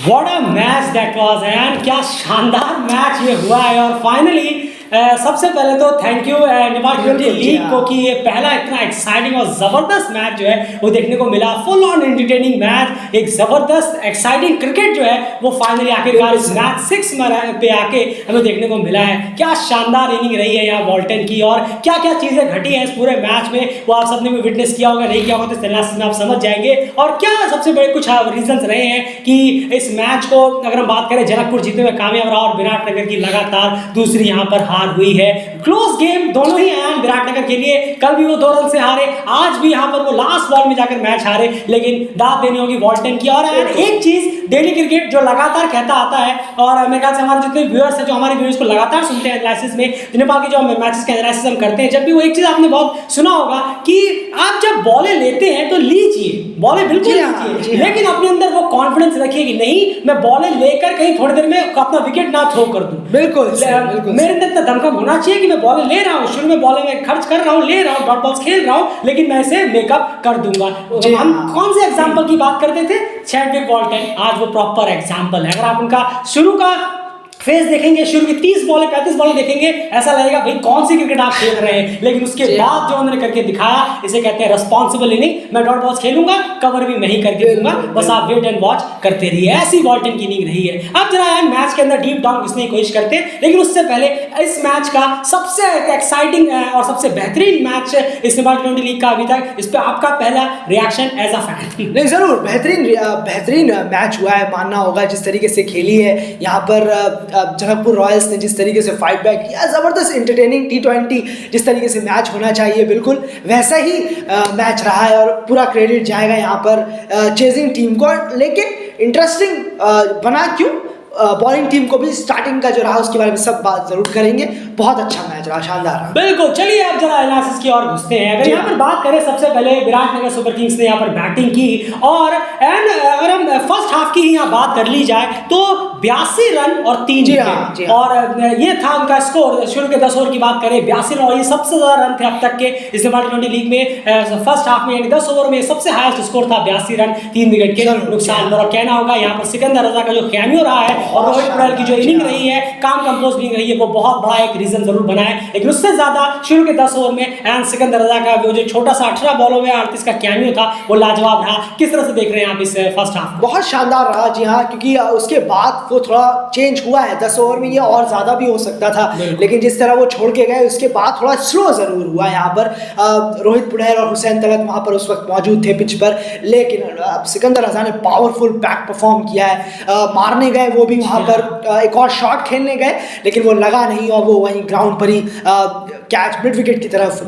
What a match that was and क्या शानदार match ये हुआ है। और फाइनली सबसे पहले तो thank you Nepal T20 league को कि ये पहला इतना एक्साइटिंग और ज़बरदस्त मैच जो है वो देखने को मिला। फुल ऑन एंटरटेनिंग मैच, एक ज़बरदस्त एक्साइटिंग क्रिकेट जो है वो फाइनली आखिरकार इस मैच 6 पे आके हमें देखने को मिला है। क्या शानदार इनिंग रही है यहाँ वॉल्टन की और क्या क्या चीज़ें घटी हैं इस पूरे मैच में वो आप सबने भी विटनेस किया होगा, नहीं किया होगा तो एनालिसिस में आप समझ जाएंगे। और क्या सबसे बड़े कुछ रीजंस रहे हैं कि इस मैच को अगर हम बात करें जनकपुर जीतने में कामयाब रहा और विराटनगर की लगातार दूसरी यहाँ पर हार हुई है। क्लोज गेम दोनों ही आए विराटनगर के लिए, कल भी वो 2 रन से हारे, आज भी यहाँ पर वो लास्ट बॉल में जाकर मैच हारे, लेकिन दाद देनी होगी वॉल्टन की। और एक चीज डेली क्रिकेट जो लगातार कहता आता है और मेरे ख्याल से हमारे जितने व्यूअर्स हैं जो हमारे व्यूअर्स को लगातार सुनते हैं एनालिसिस में, नेपाल के जो मैचेस के एनालिसिस हम करते हैं, जब भी वो एक चीज आपने बहुत सुना होगा कि आप जब बॉलें लेते हैं तो लीजिए, बॉलें बिल्कुल लीजिए, लेकिन अपने अंदर वो कॉन्फिडेंस रखिए कि नहीं मैं बॉलें लेकर कहीं थोड़ी देर में अपना विकेट ना थ्रो कर दूं। बिल्कुल मेरे अंदर इतना दमखम होना चाहिए कि मैं बॉलें ले रहा हूँ, शुरू में बॉलें मैं खर्च कर रहा हूँ, ले रहा हूँ, डॉट बॉल्स खेल रहा हूँ, लेकिन मैं इसे मेकअप कर दूंगा। हम कौन से एग्जांपल की बात करते थे? चैडविक वॉल्टन, आज वो प्रॉपर एग्जांपल है। अगर आप उनका शुरू का फेस देखेंगे, शुरू की 30 बॉलें 35 बॉलें देखेंगे, ऐसा लगेगा भाई कौन सी क्रिकेट आप खेल रहे हैं, लेकिन उसके बाद जो उन्होंने करके दिखाया, इसे कहते हैं रिस्पॉन्सिबल इनिंग। मैं डॉट बॉल्स खेलूंगा, कवर भी मैं ही करके दूंगा, बस आप वेट एंड वॉच करते रहिए। ऐसी वॉल्टन की इनिंग रही है। अब जरा यार मैच के अंदर डीप डाउन घुसने की कोशिश करते हैं, लेकिन उससे पहले इस मैच का सबसे एक्साइटिंग और सबसे बेहतरीन मैच इस नेपाल टी20 लीग का अभी तक, इस पर आपका पहला रिएक्शन एज अ फैन? नहीं, जरूर बेहतरीन मैच हुआ है, मानना होगा। जिस तरीके से खेली है यहाँ पर जनकपुर रॉयल्स ने, जिस तरीके से फाइट बैक किया, ज़बरदस्त एंटरटेनिंग टी20 जिस तरीके से मैच होना चाहिए बिल्कुल वैसा ही मैच रहा है। और पूरा क्रेडिट जाएगा यहाँ पर चेजिंग टीम को। लेकिन इंटरेस्टिंग बना क्यों? बॉलिंग टीम को भी स्टार्टिंग का जो रहा उसके बारे में सब बात जरूर करेंगे। बहुत अच्छा मैच रहा, शानदार रहा। बिल्कुल, चलिए अब जरा एनालिसिस की ओर घुसते हैं। अगर यहाँ पर बात करें, सबसे पहले विराटनगर सुपर किंग्स ने यहाँ पर बैटिंग की और अगर हम फर्स्ट हाफ की ही यहाँ बात कर ली जाए तो 82 रन और 3 विकेट। और ये था उनका स्कोर। शुरू के 10 ओवर की बात करें, 82 रन, और ये सबसे ज्यादा रन थे अब तक के इस नेपाल टी20 लीग में। फर्स्ट हाफ में यानी 10 ओवर में सबसे हाईएस्ट स्कोर था 82 रन 3 विकेट के नुकसान पर। और कहना होगा यहाँ पर सिकंदर रजा का जो कैमियो रहा है और रोहित पटेल की जो इनिंग रही है, काम कंपोज इनिंग रही है, वो बहुत बड़ा एक रीजन जरूर बना है। लेकिन उससे ज्यादा शुरू के 10 ओवर में एंड सिकंदर रजा का वो जो छोटा सा 18 बॉलों में 38 का कैमियो था वो लाजवाब रहा। किस तरह से देख रहे हैं आप इस फर्स्ट हाफ? बहुत शानदार रहा जी हाँ, क्योंकि उसके बाद वो थोड़ा चेंज हुआ है। 10 ओवर में ये और ज्यादा भी हो सकता था, लेकिन जिस तरह वो छोड़ के गए उसके बाद थोड़ा स्लो जरूर हुआ यहाँ पर। रोहित पटेल और हुसैन तलत वहां पर उस वक्त मौजूद थे पिच पर, लेकिन सिकंदर रजा ने पावरफुल बैक परफॉर्म किया है। मारने गए वो भी वहां पर, एक और शॉट खेलने गए लेकिन वो लगा नहीं और वो वहीं ग्राउंड पर ही कैच मिड विकेट की तरफ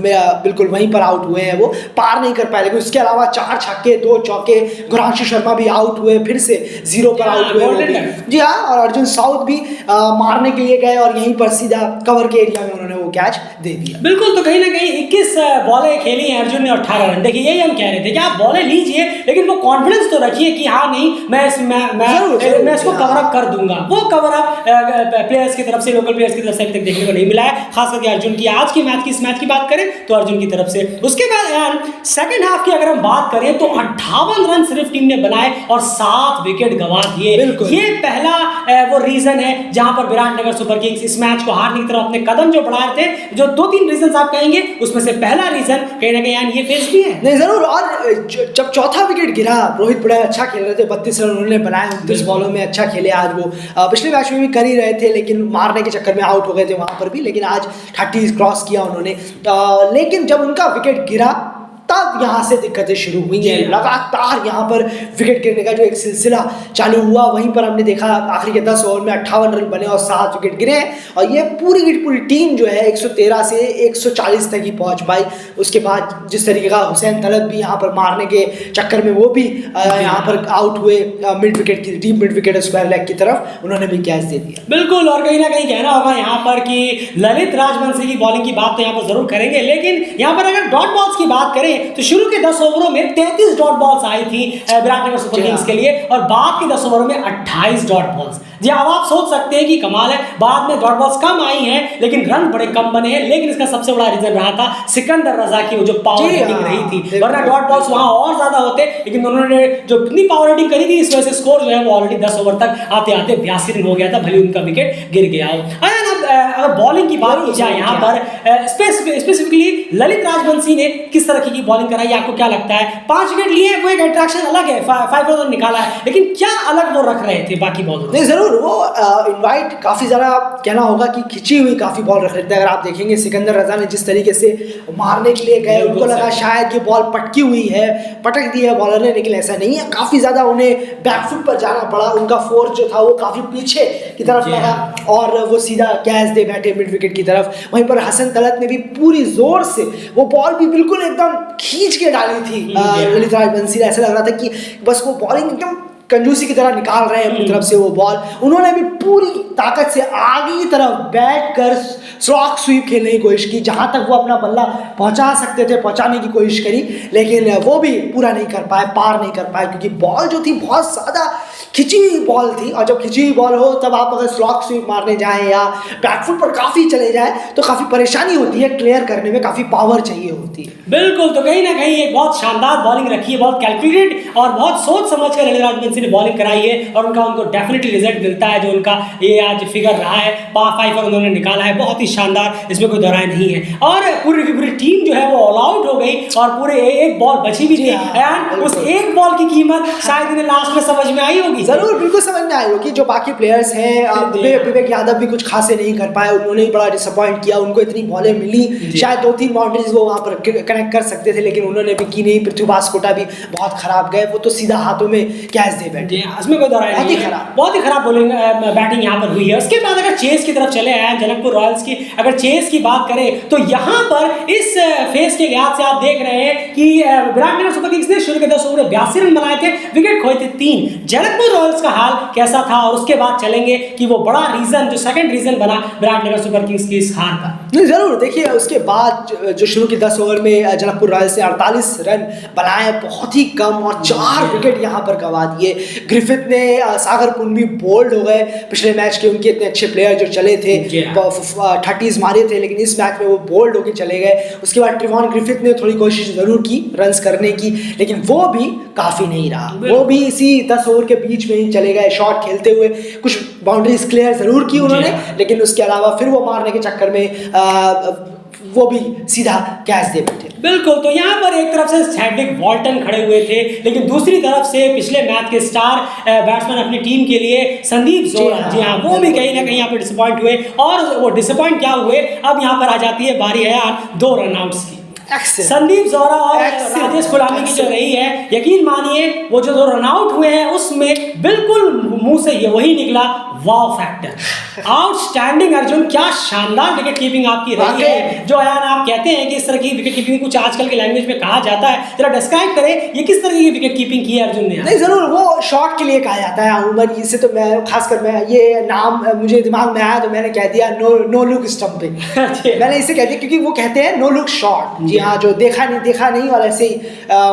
बिल्कुल वहीं पर आउट हुए हैं। वो पार नहीं कर पाए। लेकिन उसके अलावा 4 छक्के 2 चौके, गुरांशु शर्मा भी आउट हुए, फिर से 0 पर आउट हुए जी हाँ। और अर्जुन साउथ भी मारने के लिए गए और यहीं पर सीधा कवर के एरिया में उन्होंने वो कैच दे दिया। बिल्कुल, तो कहीं ना कहीं 21 बॉलें खेली हैं अर्जुन ने, 18 रन। देखिए यही हम कह रहे थे कि आप बॉलें लीजिए, लेकिन वो कॉन्फिडेंस तो रखिए कि हाँ नहीं मैं इसको कवर अप कर दूंगा। वो कवर अप प्लेयर्स की तरफ से, लोकल प्लेयर्स की तरफ से अभी तक देखने को नहीं मिला है, खास करके अर्जुन की। आज की मैच की, इस मैच की बात करें तो अर्जुन की तरफ से। उसके बाद सेकंड हाफ की अगर हम बात करें तो 58 रन सिर्फ टीम ने बनाए और 7 विकेट गंवा दिए। ये पहला वो रीजन है जहां पर विराटनगर सुपर किंग्स इस मैच को हारने की तरफ अपने कदम जो बढ़ा रहे थे। जो 2-3 रीजन आप कहेंगे, उसमें से पहला रीजन कहीं ना कहीं ये फेस भी है। नहीं, जरूर। और जब चौथा विकेट गिरा, रोहित पटेल अच्छा खेल रहे थे, 32 रन उन्होंने बनाए, 29 बॉलों में अच्छा खेले। आज वो पिछले मैच में भी कर ही रहे थे, लेकिन मारने के चक्कर में आउट हो गए थे वहां पर भी। लेकिन आज 30 क्रॉस किया उन्होंने। लेकिन जब उनका विकेट गिरा तब यहाँ से दिक्कतें शुरू हुई हैं। लगातार यहाँ पर विकेट गिरने का जो एक सिलसिला चालू हुआ, वहीं पर हमने देखा आखिरी के 10 ओवर में 58 रन बने और 7 विकेट गिरे। और ये पूरी की पूरी टीम जो है 113 से 140 तक ही पहुँच पाई। उसके बाद जिस तरीके का हुसैन तलत भी यहाँ पर मारने के चक्कर में वो भी यहाँ पर आउट हुए मिड विकेट की, deep mid wicket square leg की तरफ, उन्होंने भी कैच दे दिया। बिल्कुल, और कहीं ना कहीं कहना होगा यहाँ पर कि ललित राजवंशी की बॉलिंग की बात तो यहाँ पर जरूर करेंगे, लेकिन यहाँ पर अगर डॉट बॉल्स की बात करें तो शुरू के 10 ओवरों में 33 डॉट बॉल्स आई थी विराट नगर सुपर किंग्स के लिए, और बाद के 10 ओवरों में 28 डॉट बॉल्स। जी अब आप सोच सकते हैं कि कमाल है, बाद में डॉट बॉल्स कम आई हैं लेकिन रन बड़े कम बने हैं, लेकिन इसका सबसे बड़ा रीजन रहा था सिकंदर रजा की वो जो पावर हिटिंग रही थी, वरना डॉट बॉल्स वहां और ज्यादा होते, लेकिन उन्होंने जो इतनी पावर हिटिंग करी थी इस वजह से स्कोर जो है वो ऑलरेडी 10 ओवर तक आते आते 82 रन हो गया था, भले उनका विकेट गिर गया हो। अगर बॉलिंग की बात की जाए यहाँ पर स्पेसिफिकली ललित राजवंशी ने किस तरह की बॉलिंग कराई, आपको क्या लगता है? 5 विकेट लिए, वो एक अट्रैक्शन अलग है, 5 रन निकाला है, लेकिन क्या अलग वो रख रहे थे बाकी बॉलर? नहीं जरूर, वो इनवाइट काफी ज्यादा कहना होगा कि खिंची हुई काफी बॉल रख रहे थे। अगर आप देखेंगे सिकंदर रजा ने जिस तरीके से मारने के लिए गए, उनको लगा शायद ये बॉल पटकी हुई है, पटक दी है बॉलर ने, लेकिन ऐसा नहीं है। काफी ज्यादा उन्हें बैकफुट पर जाना पड़ा, उनका फोर्स जो था वो काफी पीछे की तरफ लगा और वो सीधा कैच दे बैठे मिड विकेट की तरफ। वहीं पर हसन तलत ने भी पूरी जोर से वो बॉल भी बिल्कुल एकदम खींच के डाली थी ललित राजवंशी। ऐसा लग रहा था कि बस वो बॉलिंग एकदम कंजूसी की तरह निकाल रहे हैं अपनी तरफ से वो बॉल। उन्होंने भी पूरी ताकत से आगे की तरफ बैठ कर स्ट्रोक स्वीप खेलने की कोशिश की, जहां तक वो अपना बल्ला पहुंचा सकते थे पहुंचाने की कोशिश करी, लेकिन वो भी पूरा नहीं कर पाए, पार नहीं कर पाए, क्योंकि बॉल जो थी बहुत ज़्यादा खिंची हुई बॉल थी। और जब खिंची हुई बॉल हो तब आप अगर स्ट्रोक स्वीप मारने जाएं या बैकफुट पर काफ़ी चले जाए तो काफ़ी परेशानी होती है, क्लियर करने में काफ़ी पावर चाहिए होती है। बिल्कुल, तो कहीं ना कहीं एक बहुत शानदार बॉलिंग रखी है, बहुत कैलकुलेटेड और बहुत सोच समझ कर ललित राजवंशी ने बॉलिंग कराई है, और उनको डेफिनेटली रिजल्ट मिलता है जो उनका ये आज फिगर रहा है। 5 रन उन्होंने निकाला है, बहुत ही शानदार, इसमें कोई दोहराई नहीं है। और पूरी की पूरी टीम जो है वो ऑल आउट हो गई और पूरे एक बॉल बची भी थी, एंड उस एक बॉल की कीमत शायद इन्हें लास्ट में समझ में आई होगी। जरूर, बिल्कुल समझ में आई होगी। जो बाकी प्लेयर्स हैं, विवेक यादव भी कुछ खासे नहीं कर पाए, उन्होंने बड़ा डिसअपॉइंट किया। उनको इतनी बॉलें मिली, शायद 2-3 बाउंड्रीज वो वहां पर कनेक्ट कर सकते थे, लेकिन उन्होंने भी की नहीं। पृथ्वीबाज कोटा भी बहुत खराब गए, वो तो सीधा हाथों में कैच दे बैठे, इसमें कोई दोहराई नहीं है। बहुत ही खराब बॉलिंग बैटिंग यहाँ पर हुई है। उसके बाद अगर चेस की तरफ चले आए जनकपुर रॉयल्स की, अगर चेस की बात करें तो यहाँ पर इस फेस के लिहाज से आप देख रहे हैं कि विराट नगर सुपर किंग्स ने शुरू के 10 ओवर 82 रन बनाए थे, विकेट खोए थे 3। जनकपुर रॉयल्स का हाल कैसा था, और उसके बाद चलेंगे कि वो बड़ा रीजन जो सेकंड रीजन बना विराट नगर सुपर किंग्स की इस हार का। नहीं जरूर, देखिए उसके बाद जो शुरू के 10 ओवर में जनकपुर रॉयल्स ने 48 रन बनाए, बहुत ही कम, और 4 विकेट यहाँ पर गंवा दिए। ग्रिफिथ ने, सागर पुनवी बोल्ड हो गए पिछले मैच के, उनके इतने अच्छे प्लेयर जो चले थे 30s मारे थे, लेकिन इस मैच में वो बोल्ड होकर चले गए। उसके बाद ट्रिवॉन ग्रिफिथ ने थोड़ी कोशिश जरूर की रन्स करने की, लेकिन वो भी काफ़ी नहीं रहा। वो भी इसी 10 ओवर के बीच में ही चले गए, शॉट खेलते हुए कुछ बाउंड्रीज क्लियर जरूर की उन्होंने, लेकिन उसके अलावा फिर वो मारने के चक्कर में वो भी सीधा कैच दे बैठे। बिल्कुल, तो यहाँ पर एक तरफ से चैडविक वॉल्टन खड़े हुए थे, लेकिन दूसरी तरफ से पिछले मैच के स्टार बैट्समैन अपनी टीम के लिए संदीप जोरा, जी हाँ, वो भी कहीं ना कहीं यहाँ पर डिसअपॉइंट हुए। और वो डिसअपॉइंट क्या हुए, अब यहाँ पर आ जाती है बारी है 2 रनआउट्स की। संदीप जोरा और राजेश खुलानी की जो रही है, यकीन मानिए वो जो 2 रनआउट हुए हैं उसमें बिल्कुल मुंह से ये वही निकला, वाव फैक्टर, आउटस्टैंडिंग। अर्जुन, क्या शानदार विकेट कीपिंग आपकी रही है। जो यार आप कहते हैं कि इस तरह की विकेट कीपिंग कुछ आजकल के लैंग्वेज में कहा जाता है, जरा डिस्क्राइब करें ये किस तरह की विकेट कीपिंग की है अर्जुन ने? नहीं जरूर, वो शॉट के लिए कहा जाता है उमर, इसे तो मैं खासकर मैं ये नाम मुझे दिमाग में आया तो मैंने कह दिया नो लुक स्टंपिंग। मैंने इसे कह दिया क्योंकि वो कहते हैं नो लुक शॉट। जी हाँ, जो देखा नहीं और ऐसे ही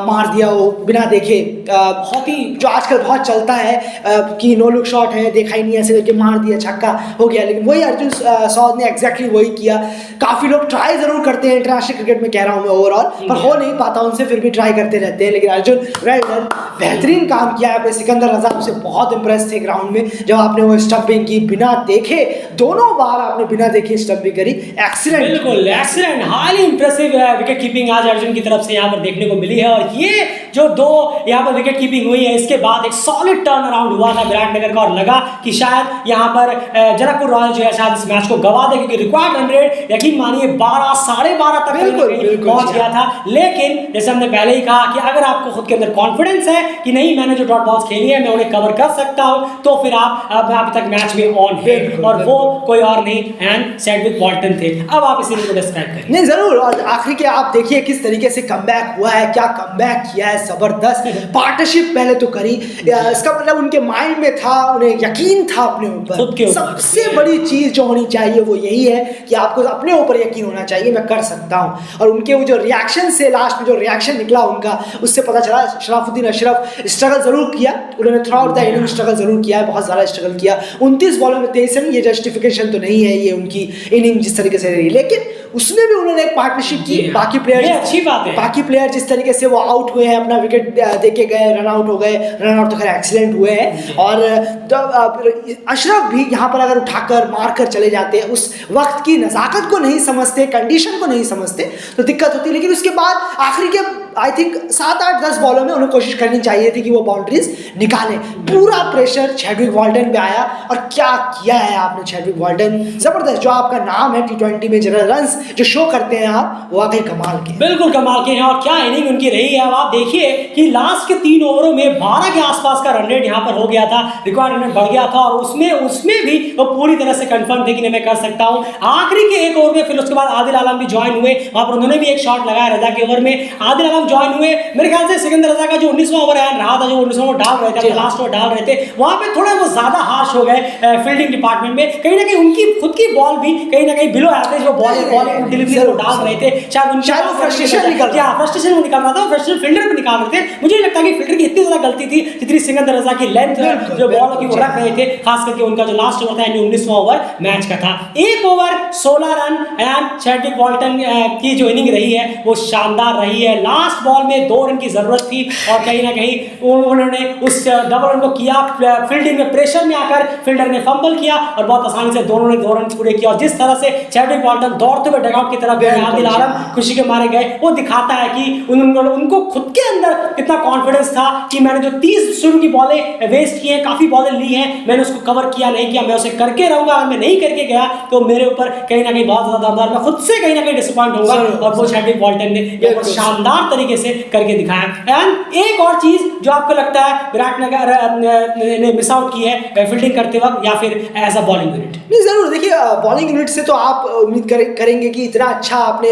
मार दिया वो बिना देखे, बहुत ही जो आजकल बहुत चलता है कि नो लुक शॉट है, देखा ही नहीं, ऐसे करके मार दिया, छक्का हो गया। लेकिन वही अर्जुन सौद ने एग्जैक्टली वही किया। काफ़ी लोग ट्राई ज़रूर करते हैं इंटरनेशनल क्रिकेट में, कह रहा हूँ मैं ओवरऑल, पर हो नहीं पाता उनसे, फिर भी ट्राई करते रहते हैं। लेकिन अर्जुन वेल डन, बेहतरीन काम किया है। सिकंदर रजा आपसे बहुत इंप्रेस थे ग्राउंड में जब आपने वो स्टंपिंग की, बिना देखे, दोनों बार आपने बिना देखे स्टंपिंग करी, एक्सीलेंट, बिल्कुल excellent, highly impressive wicket keeping आज अर्जुन की तरफ से यहाँ पर देखने को मिली है। और ये जो 2 यहाँ पर विकेट कीपिंग हुई है, इसके बाद एक सॉलिड टर्न अराउंड हुआ था विराटनगर का, और लगा कि शायद यहाँ पर जनकपुर रॉयल जो है शायद इस मैच को गवा दे, क्योंकि रिक्वायर्ड रन रेट यकीन मानिए 12 साढ़े 12 तक पहुंच गया था। लेकिन जैसे हमने पहले ही कहा कि अगर आपको खुद के अंदर कॉन्फिडेंस है कि नहीं मैंने जो डॉट बॉल्स खेली है मैं उन्हें कवर कर सकता हूं, तो फिर आप अभी तक मैच में ऑन है, और वो कोई और नहीं एंड चैडविक वॉल्टन थे। अब आप इसी को डिस्क्राइब करें। नहीं जरूर, और आखिरी के आप देखिए किस तरीके से कमबैक हुआ है, क्या कमबैक किया है जबरदस्त पार्टनरशिप पहले तो करी, इसका मतलब उनके माइंड में था, उन्हें यकीन था अपने ऊपर। सबसे बड़ी चीज जो होनी चाहिए वो यही है कि आपको अपने ऊपर यकीन होना चाहिए, मैं कर सकता हूँ। और उनके वो जो रिएक्शन से लास्ट में जो रिएक्शन निकला उनका, उससे पता चला शराफुद्दीन अशरफ स्ट्रगल जरूर किया, उन्होंने through out the inning struggle जरूर किया है, बहुत ज़्यादा स्ट्रगल किया। 29 बॉलों में 23 रन, ये जस्टिफिकेशन तो नहीं है ये उनकी इनिंग जिस तरीके से रही, लेकिन उसमें भी उन्होंने एक पार्टनरशिप की। बाकी प्लेयर, अच्छी बात है, बाकी प्लेयर जिस तरीके से वो आउट हुए हैं, अपना विकेट देके गए, रन आउट हो गए, रन आउट तो खैर एक्सीलेंट हुए हैं। और अशरफ भी यहाँ पर अगर उठाकर मारकर चले जाते, उस वक्त की नज़ाकत को नहीं समझते, कंडीशन को नहीं समझते, तो दिक्कत होती। लेकिन उसके बाद आखिरी के आई थिंक 7, 8, 10 बॉलों में उन्हें कोशिश करनी चाहिए थी कि वो बाउंड्रीज निकालें। पूरा प्रेशर चैडविक वॉल्टन पे आया, और क्या किया है आपने चैडविक वॉल्टन, जबरदस्त। जो आपका नाम है T20 में जनरल रन्स जो शो करते हैं आप, वो वाकई कमाल के, बिल्कुल कमाल के हैं। और क्या इनिंग उनकी रही है, अब आप देखिए कि लास्ट के 3 ओवरों में 12 के आसपास का रन रेट यहाँ पर हो गया था, रिकॉर्ड रन रेट बढ़ गया था, और उसमें भी वो पूरी तरह से कंफर्म थे कि नहीं मैं कर सकता हूँ। आखिरी के 1 ओवर में फिर उसके बाद आदिल आलम भी ज्वाइन हुए, वहाँ पर उन्होंने भी एक शॉट लगाया रजा के ओवर में, आदिल आलम ज्वाइन हुए। मेरे ख्याल से सिकंदर रजा का जो 19वां ओवर रहा था, जो 19वां ओवर डाल रहे थे, लास्ट ओवर डाल रहे थे, वहाँ पे थोड़ा वो ज्यादा हार्श हो गए फील्डिंग डिपार्टमेंट में। कहीं ना कहीं उनकी खुद की बॉल भी कहीं ना कहीं बिलो एवरेज वो बॉलिंग डिलीवरी डाल रहे थे, शायद फ्रस्ट्रेशन निकल रहा था, फ्रस्ट्रेशन फील्डर पे निकाल रहे थे। मुझे नहीं लगता कि फील्डर की इतनी ज्यादा गलती थी जितनी सिकंदर रजा की लेंथ जो बॉल की वो रख रहे थे, खास करके उनका जो लास्ट ओवर था, यानी 19वां ओवर मैच का था। 1 ओवर 16 रन एंड चैडविक वॉल्टन की जो इनिंग रही है वो शानदार रही है। लास्ट बॉल में 2 रन की जरूरत थी, और कहीं ना कहीं उन्होंने उस डबल रन को किया। फील्डिंग में प्रेशर में आकर फील्डर ने फंबल किया, और बहुत आसानी से दोनों ने 2 रन पूरे किया। और जिस तरह से चैडविक वॉल्टन दौड़ते हुए डगआउट की तरफ गए, आदिल आलम खुशी के मारे गए, वो दिखाता है कि उनको खुद के अंदर कितना कॉन्फिडेंस था कि मैंने जो 30 शुरू की बॉलें वेस्ट की हैं, काफी बॉलें ली हैं, मैंने उसको कवर किया नहीं किया, मैं उसे करके रहूंगा। अगर मैं नहीं करके गया तो मेरे ऊपर कहीं ना कहीं बहुत ज्यादा दमदार, मैं खुद से कहीं ना कहीं डिसअपॉइंट होऊंगा। और वो चैडविक वॉल्टन ने ये शानदार तरीके से करके दिखाया। एंड एक और चीज जो आपको लगता है विराटनगर ने मिस आउट की है फील्डिंग करते वक्त, या फिर एज अ बॉलिंग यूनिट? नहीं, जरूर देखिए, बॉलिंग यूनिट से तो आप उम्मीद करेंगे कि इतना अच्छा आपने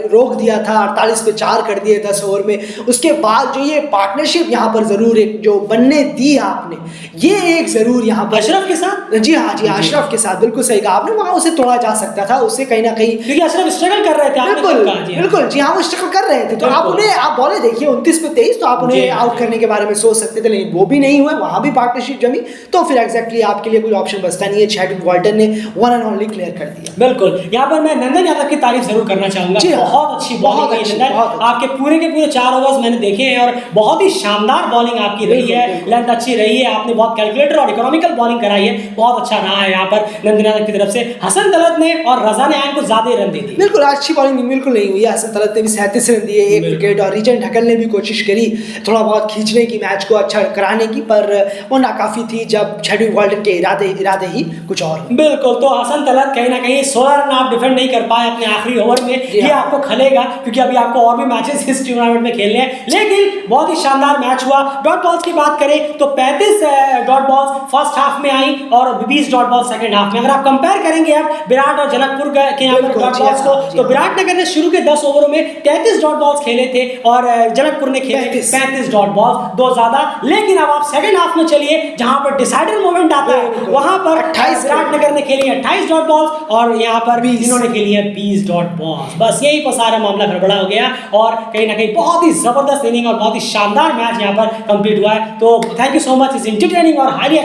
रोक दिया था, 48 पे 4 कर दिए 10 ओवर में। उसके बाद जो ये पार्टनरशिप यहाँ पर जरूर एक जो बनने दी आपने, ये एक जरूर यहाँ पर अशरफ के साथ, जी हाँ अशरफ के साथ बिल्कुल सही कहा आपने, वहाँ उसे तोड़ा जा सकता था, उससे कहीं ना कहीं, क्योंकि अशरफ स्ट्रगल कर रहे थे। बिल्कुल जी हाँ, वो स्ट्रगल कर रहे थे, तो आप बॉलें देखिए 29 पे 23, तो आप उन्हें आउट करने के बारे में सोच सकते थे, लेकिन वो भी नहीं हुए, वहाँ भी पार्टनरशिप जमी, तो फिर एग्जैक्टली आपके लिए कोई ऑप्शन बचता नहीं है। चैडविक वॉल्टन ने वन एंड ओनली क्लियर कर दिया। बिल्कुल, यहाँ पर मैं नंदन यादव की तारीफ जरूर करना चाहूंगा, बहुत अच्छी बॉलिंग है नंदन, आपके पूरे के पूरे 4 ओवर्स मैंने देखे हैं, और बहुत ही शानदार बॉलिंग आपकी रही है, लेंथ अच्छी रही है, आपने बहुत कैलकुलेटर और इकोनॉमिकल बॉलिंग कराई है, बहुत अच्छा रहा है यहाँ पर नंदन यादव की तरफ से। हसन तलत ने और रजा ने को ज्यादा रन दे दिए, बिल्कुल अच्छी बॉलिंग बिल्कुल नहीं हुई। हसन तलत ने भी 37 रन दिए, 1 विकेट, और रीजन ढकल ने भी कोशिश करी थोड़ा बहुत खींचने की, मैच को अच्छा कराने की, पर वो नाकाफी थी जब चैडविक वॉल्टन के इरादे ही कुछ और। बिल्कुल, तो हसन तलत कहीं ना कहीं 16 रन आप डिफेंड नहीं कर पाए अपने आखिरी ओवर में, ये आपको खलेगा, क्योंकि अभी आपको और भी मैचेस इस टूर्नामेंट में खेलने हैं। लेकिन बहुत ही शानदार मैच हुआ। डॉट बॉल्स की बात करें तो 35 डॉट बॉल्स फर्स्ट हाफ में आई, और 20 डॉट बॉल सेकंड हाफ में। अगर आप कंपेयर करेंगे आप विराट और जनकपुर के यहाँ पर डॉट बॉल्स को, तो विराटनगर ने शुरू के 10 ओवरों में 33 डॉट बॉल्स खेले थे, और जनकपुर ने खेले 35 डॉट बॉल्स, 2 ज्यादा। लेकिन अब आप सेकंड हाफ में चलिए, जहां पर डिसाइडर मोमेंट आता है, वहां पर 28 विराटनगर ने खेली 28 डॉट बॉल्स, और यहाँ पर इन्होंने खेली है 20 डॉट बॉल्स। बस यही पर सारा मामला गड़बड़ा हो गया, और कहीं ना कहीं बहुत ही जबरदस्त इनिंग और बहुत ही शानदार मैच यहाँ पर कंप्लीट हुआ है। तो थैंक यू सो मच इस इंटरटेनिंग और हाईली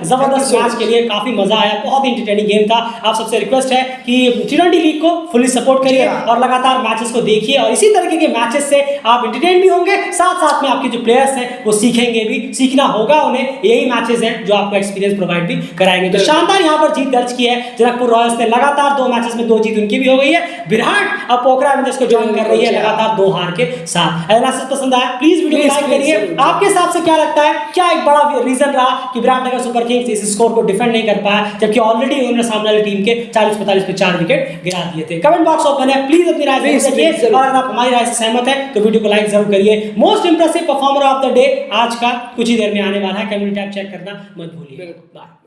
जबरदस्त मैच के लिए, काफी मजा आया, बहुत ही इंटरटेनिंग गेम था। आप सबसे रिक्वेस्ट है कि T20 लीग को फुली सपोर्ट करिए और लगातार मैचेस को देखिए, और इसी तरीके के मैचेस से आप एंटरटेन भी होंगे, साथ साथ में आपके जो प्लेयर्स हैं वो सीखेंगे भी, सीखना होगा उन्हें। यही मैचेस हैं जो आपको एक्सपीरियंस प्रोवाइड भी कराएंगे। तो शानदार यहाँ पर जीत दर्ज की है जनकपुर रॉयल्स ने, लगातार 2 मैचेस में 2 जीत उनकी भी हो गई है। विराट अब पोखरा एवेंजर्स को ज्वाइन कर रही है लगातार 2 हार के साथ। एनालिसिस पसंद आया प्लीज वीडियो को लाइक करिए। आपके हिसाब से क्या लगता है, क्या एक बड़ा रीजन रहा कि विराटनगर सुपर किंग्स इस स्कोर को डिफेंड नहीं कर पाया, जबकि ऑलरेडी उन्होंने सामने वाली टीम के 40-45 पे 4 विकेट गिरा दिए थे? कमेंट बॉक्स ओपन है, प्लीज अपनी राय जरूर दीजिए, और अगर आप हमारी राय से सहमत है तो वीडियो को लाइक जरूर करिए। Most impressive performer of the day आज का कुछ ही देर में आने वाला है, कम्युनिटी टैब चेक करना मत भूलिए। बाय।